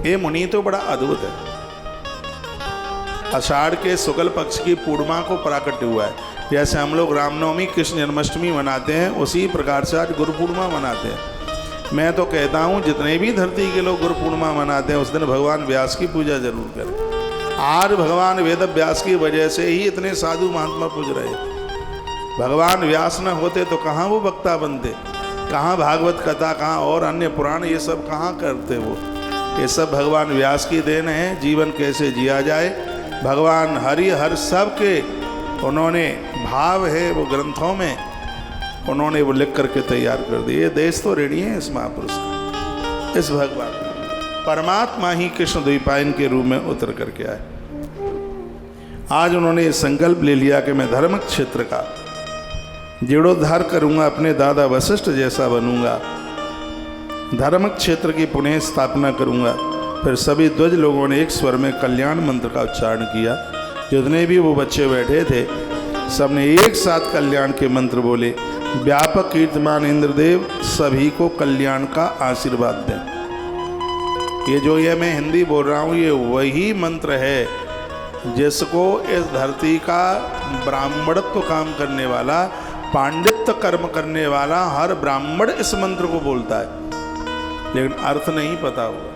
ये मुनि तो बड़ा अद्भुत है। आषाढ़ के शुक्ल पक्ष की पूर्णिमा को प्राकट्य हुआ है। जैसे हम लोग रामनवमी कृष्ण जन्माष्टमी मनाते हैं, उसी प्रकार से आज गुरु पूर्णिमा मनाते हैं। मैं तो कहता हूँ जितने भी धरती के लोग गुरु पूर्णिमा मनाते हैं उस दिन भगवान व्यास की पूजा जरूर करें। आज भगवान वेद व्यास की वजह से ही इतने साधु महात्मा पूज रहे। भगवान व्यास न होते तो कहाँ वो वक्ता बनते, कहाँ भागवत कथा, कहाँ और अन्य पुराण, ये सब कहाँ करते वो। ये सब भगवान व्यास की देन है। जीवन कैसे जिया जाए, भगवान हरि हर सब के उन्होंने भाव है वो ग्रंथों में उन्होंने वो लिख करके तैयार कर दिए। देश तो ऋणी है इस महापुरुष का, इस भगवान परमात्मा ही कृष्ण द्वैपायन के रूप में उतर करके आए। आज उन्होंने ये संकल्प ले लिया कि मैं धर्म क्षेत्र का जीर्णोद्धार करूंगा, अपने दादा वशिष्ठ जैसा बनूंगा, धर्म क्षेत्र की पुनः स्थापना करूंगा। फिर सभी ध्वज लोगों ने एक स्वर में कल्याण मंत्र का उच्चारण किया। जितने भी वो बच्चे बैठे थे सबने एक साथ कल्याण के मंत्र बोले। व्यापक कीर्तिमान इंद्रदेव सभी को कल्याण का आशीर्वाद दें। ये जो मैं हिंदी बोल रहा हूँ ये वही मंत्र है जिसको इस धरती का ब्राह्मणत्व काम करने वाला, पांडित्य कर्म करने वाला हर ब्राह्मण इस मंत्र को बोलता है, लेकिन अर्थ नहीं पता होगा।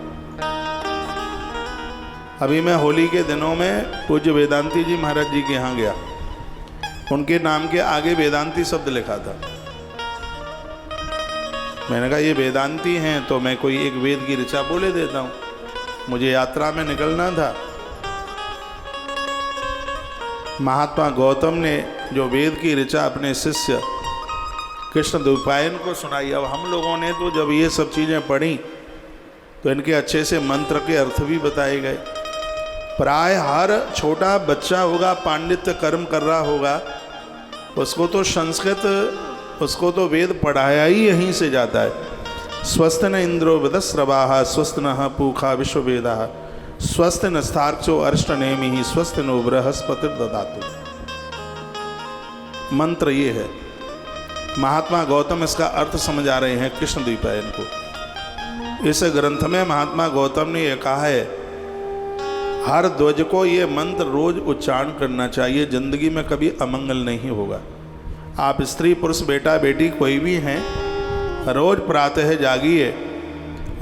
अभी मैं होली के दिनों में पूज्य वेदांती जी महाराज जी के यहाँ गया। उनके नाम के आगे वेदांती शब्द लिखा था। मैंने कहा ये वेदांती हैं तो मैं कोई एक वेद की ऋचा बोले देता हूँ। मुझे यात्रा में निकलना था। महात्मा गौतम ने जो वेद की ऋचा अपने शिष्य कृष्ण द्वैपायन को सुनाई। अब हम लोगों ने तो जब ये सब चीज़ें पढ़ी तो इनके अच्छे से मंत्र के अर्थ भी बताए गए। प्राय हर छोटा बच्चा होगा, पांडित्य कर्म कर रहा होगा, उसको तो संस्कृत, उसको तो वेद पढ़ाया ही यहीं से जाता है। स्वस्त न इंद्रो वदस्रवाः स्वस्त न पूखा विश्ववेदाः स्वस्त नस्तार्क्ष्यो अरिष्टनेमिः स्वस्त नो बृहस्पतिर्दधातु। मंत्र ये है। महात्मा गौतम इसका अर्थ समझा रहे हैं कृष्ण द्वैपायन को। इस ग्रंथ में महात्मा गौतम ने यह कहा है हर ध्वज को ये मंत्र रोज उच्चारण करना चाहिए, जिंदगी में कभी अमंगल नहीं होगा। आप स्त्री पुरुष बेटा बेटी कोई भी हैं, रोज प्रातः जागिए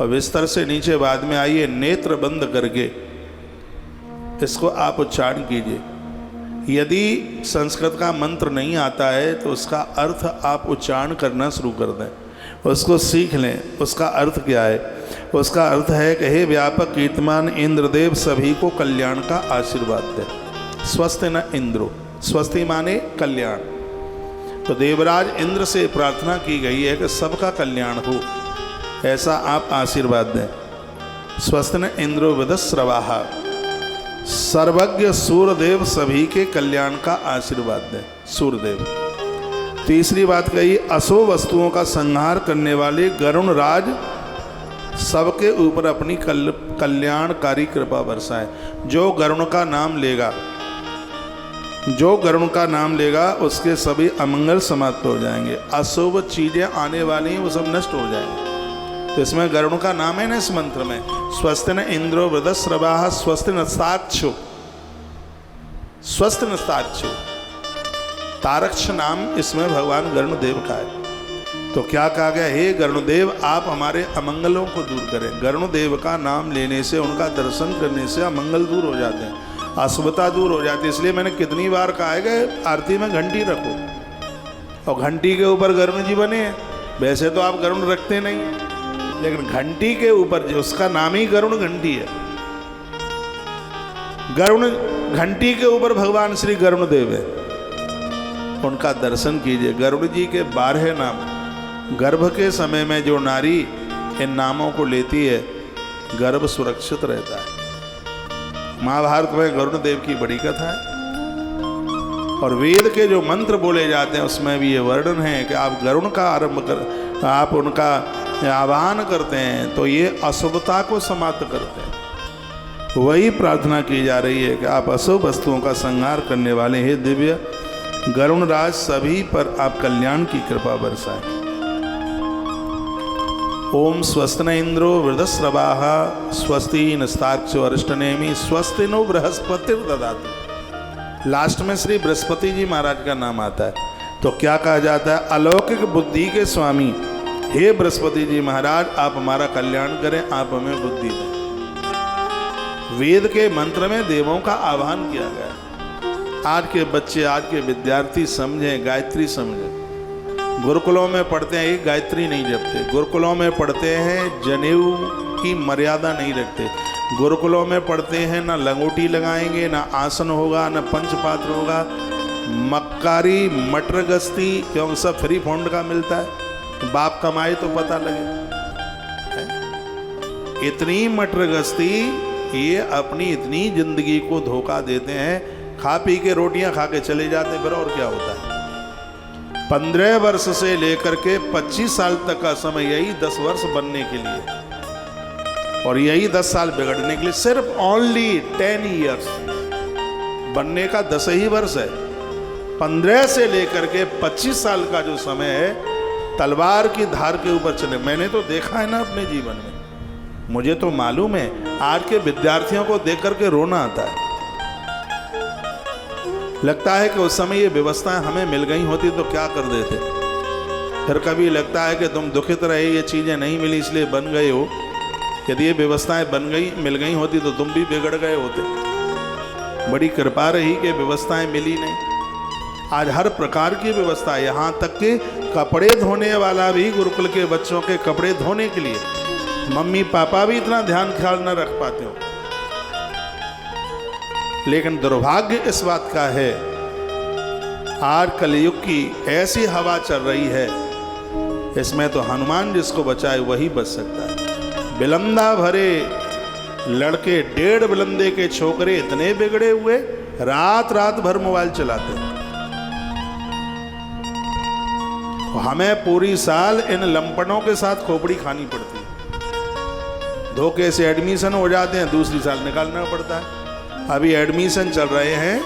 और बिस्तर से नीचे बाद में आइए, नेत्र बंद करके इसको आप उच्चारण कीजिए। यदि संस्कृत का मंत्र नहीं आता है तो उसका अर्थ आप उच्चारण करना शुरू कर दें, उसको सीख लें। उसका अर्थ क्या है? उसका अर्थ है कि हे व्यापक कीर्तिमान इंद्रदेव सभी को कल्याण का आशीर्वाद दे। स्वस्ति न इंद्रो, स्वस्ति माने कल्याण। तो देवराज इंद्र से प्रार्थना की गई है कि सबका कल्याण हो, ऐसा आप आशीर्वाद दें। स्वस्ति न इंद्रो वदस्रवाः, सर्वज्ञ सूर्यदेव सभी के कल्याण का आशीर्वाद दें। सूर्यदेव। तीसरी बात कही, असो वस्तुओं का संहार करने वाले गरुण राज सबके ऊपर अपनी कल्याणकारी कृपा बरसाए। जो गरुण का नाम लेगा, जो गरुण का नाम लेगा उसके सभी अमंगल समाप्त हो जाएंगे। अशुभ चीजें आने वाली हैं वो सब नष्ट हो जाएंगे। तो इसमें गरुण का नाम है ना इस मंत्र में। स्वस्ति न इंद्रो वृद्धस्रवाः स्वस्ति नस्तार्क्ष्यो, स्वस्ति नस्तार्क्ष्यो, तारक्ष नाम इसमें भगवान गरुण देव का है। तो क्या कहा गया? हे गरुण देव आप हमारे अमंगलों को दूर करें। गरुण देव का नाम लेने से, उनका दर्शन करने से अमंगल दूर हो जाते हैं, अशुभता दूर हो जाती है। इसलिए मैंने कितनी बार कहा है कि आरती में घंटी रखो, और घंटी के ऊपर गरुण जी बने हैं। वैसे तो आप गरुण रखते नहीं हैं, लेकिन घंटी के ऊपर जो उसका नाम ही गरुण घंटी है, गरुण घंटी के ऊपर भगवान श्री गरुण देव है। उनका दर्शन कीजिए। गरुड़ जी के 12 नाम। गर्भ के समय में जो नारी इन नामों को लेती है गर्भ सुरक्षित रहता है। महाभारत में गरुड़ देव की बड़ी कथा है। और वेद के जो मंत्र बोले जाते हैं उसमें भी ये वर्णन है कि आप गरुड़ का आरंभ कर, आप उनका आह्वान करते हैं तो ये अशुभता को समाप्त करते हैं। वही प्रार्थना की जा रही है कि आप अशुभ वस्तुओं का संहार करने वाले हे दिव्य गरुण राज सभी पर आप कल्याण की कृपा बरसाएं। ओम स्वस्ति न इंद्रो वृद्धस्रवाः स्वस्ति नस्तार्क्ष्यो अरिष्टनेमि स्वस्ति नो बृहस्पतिर्दधातु। लास्ट में श्री बृहस्पति जी महाराज का नाम आता है। तो क्या कहा जाता है? अलौकिक बुद्धि के स्वामी हे बृहस्पति जी महाराज, आप हमारा कल्याण करें, आप हमें बुद्धि दें। वेद के मंत्र में देवों का आह्वान किया गया। आज के बच्चे, आज के विद्यार्थी समझें, गायत्री समझें। गुरुकुलों में पढ़ते हैं, एक गायत्री नहीं जपते। गुरुकुलों में पढ़ते हैं, जनेऊ की मर्यादा नहीं रखते। गुरुकुलों में पढ़ते हैं, ना लंगोटी लगाएंगे, ना आसन होगा, ना पंचपात्र होगा। मक्कारी मटर गश्ती, क्योंकि सब फ्री फंड का मिलता है। बाप कमाए तो पता लगे। इतनी मटर गश्ती, ये अपनी इतनी जिंदगी को धोखा देते हैं। खा पी के रोटियां खा के चले जाते हैं, फिर और क्या होता है? 15 वर्ष से लेकर के 25 साल तक का समय, यही 10 वर्ष बनने के लिए और यही 10 साल बिगड़ने के लिए। सिर्फ ओनली 10 ईयर्स, बनने का 10 ही वर्ष है। 15 से लेकर के 25 साल का जो समय है, तलवार की धार के ऊपर चले। मैंने तो देखा है ना अपने जीवन में, मुझे तो मालूम है। आज के विद्यार्थियों को देख करके रोना आता है। लगता है कि उस समय ये व्यवस्थाएं हमें मिल गई होती तो क्या कर देते। फिर कभी लगता है कि तुम दुखित रहे, ये चीज़ें नहीं मिली इसलिए बन गए हो। यदि ये व्यवस्थाएं मिल गई होती तो तुम भी बिगड़ गए होते। बड़ी कृपा रही कि व्यवस्थाएं मिली नहीं। आज हर प्रकार की व्यवस्था, यहाँ तक कि कपड़े धोने वाला भी, गुरुकुल के बच्चों के कपड़े धोने के लिए मम्मी पापा भी इतना ध्यान ख्याल न रख पाते हो। लेकिन दुर्भाग्य इस बात का है, आज कलयुग की ऐसी हवा चल रही है, इसमें तो हनुमान जिसको बचाए वही बच सकता है। बिलंदा भरे लड़के, 1.5 बिलंदे के छोकरे इतने बिगड़े हुए, रात रात भर मोबाइल चलाते हैं। हमें पूरी साल इन लंपटों के साथ खोपड़ी खानी पड़ती है। धोखे से एडमिशन हो जाते हैं, दूसरी साल निकालना पड़ता है। अभी एडमिशन चल रहे हैं।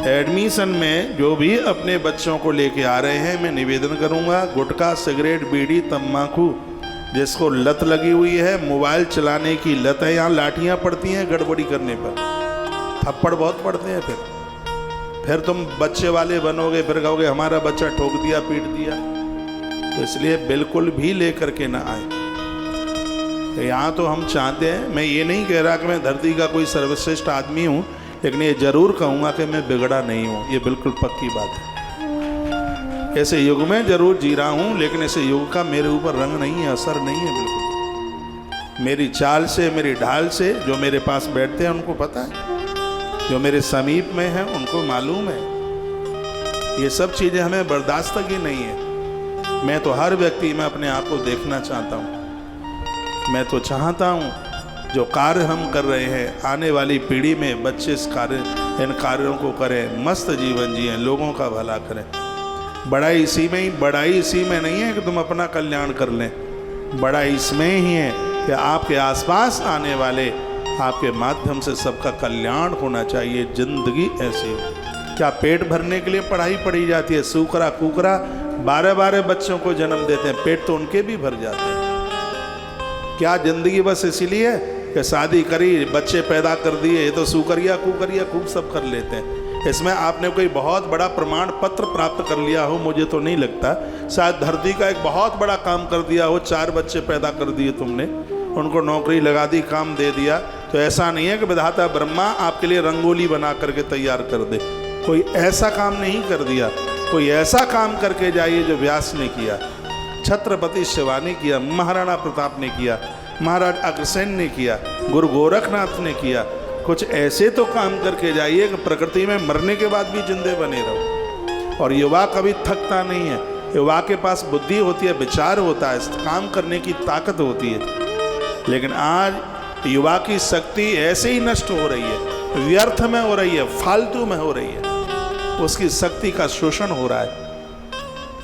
एडमिशन में जो भी अपने बच्चों को लेके आ रहे हैं, मैं निवेदन करूंगा, गुटखा, सिगरेट, बीड़ी, तम्बाकू जिसको लत लगी हुई है, मोबाइल चलाने की लत है, यहाँ लाठियाँ पड़ती हैं गड़बड़ी करने पर, थप्पड़ बहुत पड़ते हैं। फिर तुम बच्चे वाले बनोगे, फिर कहोगे हमारा बच्चा ठोक दिया, पीट दिया। तो इसलिए बिल्कुल भी लेकर के ना आए। यहाँ तो हम चाहते हैं, मैं ये नहीं कह रहा कि मैं धरती का कोई सर्वश्रेष्ठ आदमी हूँ, लेकिन ये जरूर कहूँगा कि मैं बिगड़ा नहीं हूँ। ये बिल्कुल पक्की बात है। ऐसे युग में जरूर जी रहा हूँ, लेकिन ऐसे युग का मेरे ऊपर रंग नहीं है, असर नहीं है बिल्कुल। मेरी चाल से, मेरी ढाल से जो मेरे पास बैठते हैं उनको पता है, जो मेरे समीप में हैं उनको मालूम है। ये सब चीज़ें हमें बर्दाश्त की नहीं है। मैं तो हर व्यक्ति में अपने आप को देखना चाहता हूँ। मैं तो चाहता हूँ जो कार्य हम कर रहे हैं, आने वाली पीढ़ी में बच्चे इन कार्यों को करें, मस्त जीवन जिएं, लोगों का भला करें। बड़ाई इसी में नहीं है कि तुम अपना कल्याण कर लें। बड़ाई इसमें ही है कि आपके आसपास आने वाले, आपके माध्यम से सबका कल्याण होना चाहिए। जिंदगी ऐसी हो। क्या पेट भरने के लिए पढ़ाई पढ़ी जाती है? सूकरा कुकरा 12 बच्चों को जन्म देते हैं, पेट तो उनके भी भर जाते हैं। क्या जिंदगी बस इसीलिए कि शादी करी, बच्चे पैदा कर दिए, ये तो सूकरिया कुकरिया खूब सब कर लेते हैं। इसमें आपने कोई बहुत बड़ा प्रमाण पत्र प्राप्त कर लिया हो, मुझे तो नहीं लगता। शायद धरती का एक बहुत बड़ा काम कर दिया हो, 4 बच्चे पैदा कर दिए तुमने, उनको नौकरी लगा दी, काम दे दिया। तो ऐसा नहीं है कि विधाता ब्रह्मा आपके लिए रंगोली बना करके तैयार कर दे। कोई ऐसा काम नहीं कर दिया। कोई ऐसा काम करके जाइए जो व्यास ने किया, छत्रपति शिवा ने किया, महाराणा प्रताप ने किया, महाराज अग्रसेन ने किया, गुरु गोरखनाथ ने किया। कुछ ऐसे तो काम करके जाइए कि प्रकृति में मरने के बाद भी जिंदे बने रहो। और युवा कभी थकता नहीं है। युवा के पास बुद्धि होती है, विचार होता है, काम करने की ताकत होती है। लेकिन आज युवा की शक्ति ऐसे ही नष्ट हो रही है, व्यर्थ में हो रही है, फालतू में हो रही है। उसकी शक्ति का शोषण हो रहा है,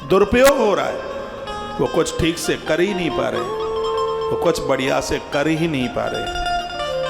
दुरुपयोग हो रहा है। वो कुछ ठीक से कर ही नहीं पा रहे, वो कुछ बढ़िया से कर ही नहीं पा रहे।